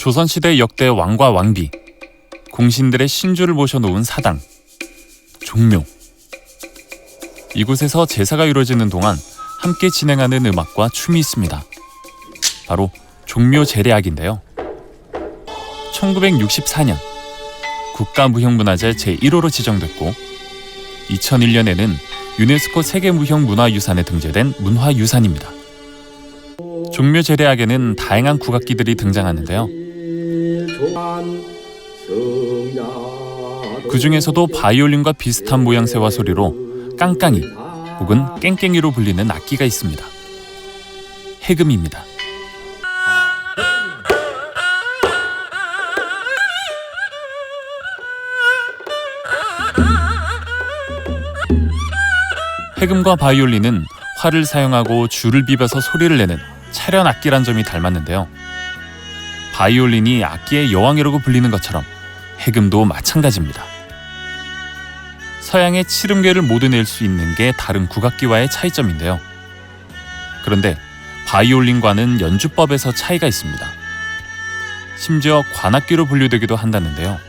조선시대 역대 왕과 왕비, 공신들의 신주를 모셔놓은 사당, 종묘. 이곳에서 제사가 이루어지는 동안 함께 진행하는 음악과 춤이 있습니다. 바로 종묘 제례악인데요. 1964년 국가무형문화재 제1호로 지정됐고 2001년에는 유네스코 세계무형문화유산에 등재된 문화유산입니다. 종묘 제례악에는 다양한 국악기들이 등장하는데요. 그 중에서도 바이올린과 비슷한 모양새와 소리로 깡깡이 혹은 깽깽이로 불리는 악기가 있습니다. 해금입니다. 해금과 바이올린은 활을 사용하고 줄을 비벼서 소리를 내는 차련 악기란 점이 닮았는데요. 바이올린이 악기의 여왕이라고 불리는 것처럼 해금도 마찬가지입니다. 서양의 칠음계를 모두 낼 수 있는 게 다른 국악기와의 차이점인데요. 그런데 바이올린과는 연주법에서 차이가 있습니다. 심지어 관악기로 분류되기도 한다는데요.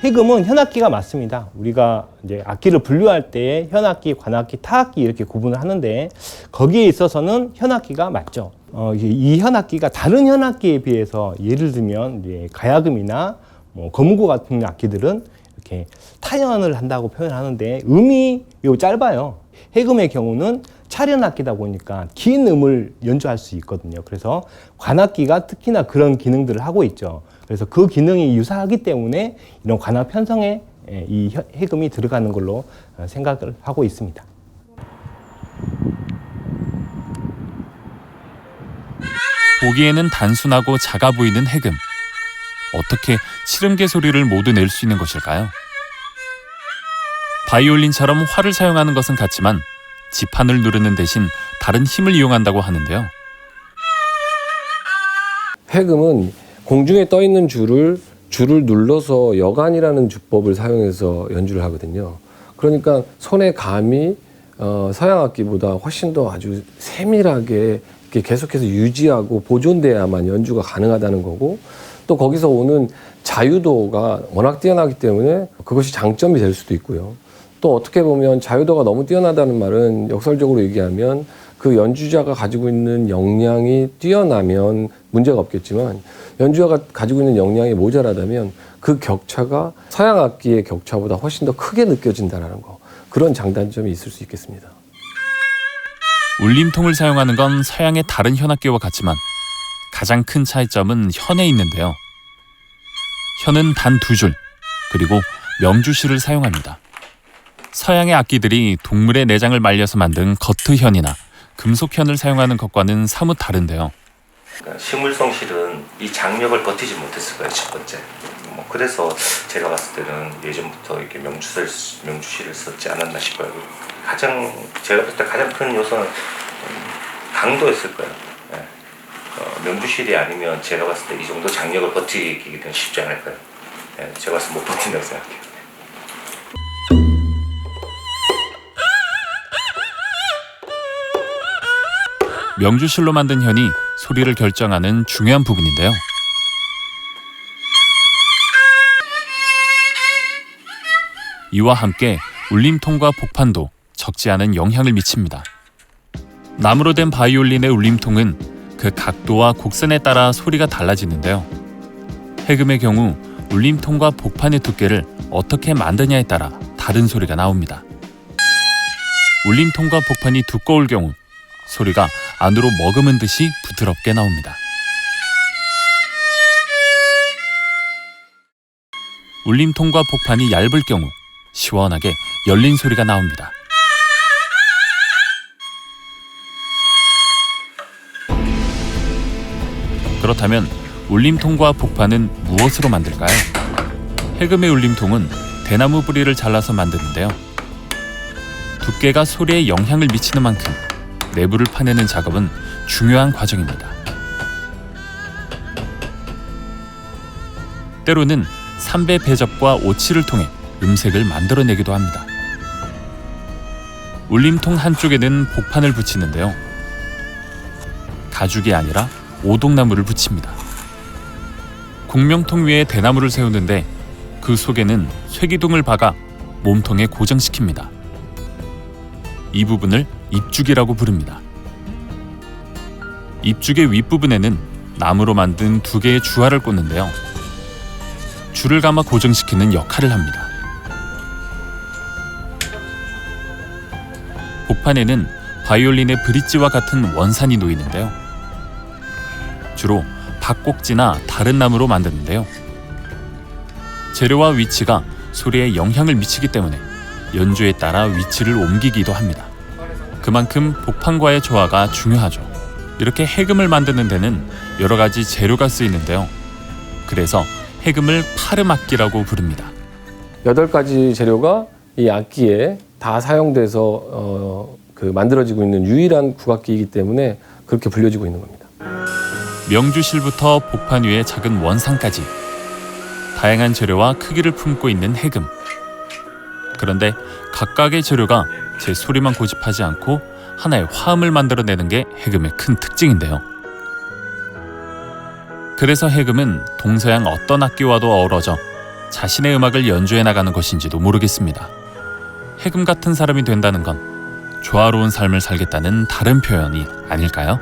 해금은 현악기가 맞습니다. 우리가 이제 악기를 분류할 때 현악기, 관악기, 타악기 이렇게 구분을 하는데 거기에 있어서는 현악기가 맞죠. 이 현악기가 다른 현악기에 비해서 예를 들면 이제 가야금이나 거무고 같은 악기들은 이렇게 타연을 한다고 표현하는데 음이 짧아요. 해금의 경우는 차련악기다 보니까 긴 음을 연주할 수 있거든요. 그래서 관악기가 특히나 그런 기능들을 하고 있죠. 그래서 그 기능이 유사하기 때문에 이런 관악 편성에 이 해금이 들어가는 걸로 생각을 하고 있습니다. 보기에는 단순하고 작아 보이는 해금. 어떻게 칠음계 소리를 모두 낼 수 있는 것일까요? 바이올린처럼 활을 사용하는 것은 같지만 지판을 누르는 대신 다른 힘을 이용한다고 하는데요. 해금은 공중에 떠 있는 줄을 눌러서 여간이라는 주법을 사용해서 연주를 하거든요. 그러니까 손의 감이 서양 악기보다 훨씬 더 아주 세밀하게 이렇게 계속해서 유지하고 보존돼야만 연주가 가능하다는 거고, 또 거기서 오는 자유도가 워낙 뛰어나기 때문에 그것이 장점이 될 수도 있고요. 또 어떻게 보면 자유도가 너무 뛰어나다는 말은 역설적으로 얘기하면 그 연주자가 가지고 있는 역량이 뛰어나면 문제가 없겠지만 연주자가 가지고 있는 역량이 모자라다면 그 격차가 서양 악기의 격차보다 훨씬 더 크게 느껴진다는 거, 그런 장단점이 있을 수 있겠습니다. 울림통을 사용하는 건 서양의 다른 현악기와 같지만 가장 큰 차이점은 현에 있는데요. 현은 단 2줄, 그리고 명주실을 사용합니다. 서양의 악기들이 동물의 내장을 말려서 만든 거트현이나 금속현을 사용하는 것과는 사뭇 다른데요. 그러니까 식물성실은 이 장력을 버티지 못했을 거예요, 첫 번째. 그래서 제가 봤을 때는 예전부터 이렇게 명주실을 썼지 않았나 싶어요. 제가 봤을 때 가장 큰 요소는 강도였을 거예요. 네. 명주실이 아니면 제가 봤을 때 이 정도 장력을 버티기는 쉽지 않을 거예요. 네, 제가 봤을 때 못 버틴다고 생각해요. 명주실로 만든 현이 소리를 결정하는 중요한 부분인데요. 이와 함께 울림통과 복판도 적지 않은 영향을 미칩니다. 나무로 된 바이올린의 울림통은 그 각도와 곡선에 따라 소리가 달라지는데요. 해금의 경우 울림통과 복판의 두께를 어떻게 만드냐에 따라 다른 소리가 나옵니다. 울림통과 복판이 두꺼울 경우 소리가 안으로 머금은 듯이 부드럽게 나옵니다. 울림통과 복판이 얇을 경우 시원하게 열린 소리가 나옵니다. 그렇다면 울림통과 복판은 무엇으로 만들까요? 해금의 울림통은 대나무 뿌리를 잘라서 만드는데요. 두께가 소리에 영향을 미치는 만큼 내부를 파내는 작업은 중요한 과정입니다. 때로는 삼배 배접과 오칠을 통해 음색을 만들어내기도 합니다. 울림통 한쪽에는 복판을 붙이는데요. 가죽이 아니라 오동나무를 붙입니다. 공명통 위에 대나무를 세우는데 그 속에는 쇠기둥을 박아 몸통에 고정시킵니다. 이 부분을 입죽이라고 부릅니다. 입죽의 윗부분에는 나무로 만든 2개의 주화를 꽂는데요. 줄을 감아 고정시키는 역할을 합니다. 복판에는 바이올린의 브릿지와 같은 원산이 놓이는데요. 주로 박곡지나 다른 나무로 만드는데요. 재료와 위치가 소리에 영향을 미치기 때문에 연주에 따라 위치를 옮기기도 합니다. 그만큼 복판과의 조화가 중요하죠. 이렇게 해금을 만드는 데는 여러 가지 재료가 쓰이는데요. 그래서 해금을 파르악기라고 부릅니다. 8가지 재료가 이 악기에 다 사용돼서 만들어지고 있는 유일한 국악기이기 때문에 그렇게 불려지고 있는 겁니다. 명주실부터 복판 위의 작은 원상까지 다양한 재료와 크기를 품고 있는 해금. 그런데 각각의 재료가 제 소리만 고집하지 않고 하나의 화음을 만들어내는 게 해금의 큰 특징인데요. 그래서 해금은 동서양 어떤 악기와도 어우러져 자신의 음악을 연주해 나가는 것인지도 모르겠습니다. 해금 같은 사람이 된다는 건 조화로운 삶을 살겠다는 다른 표현이 아닐까요?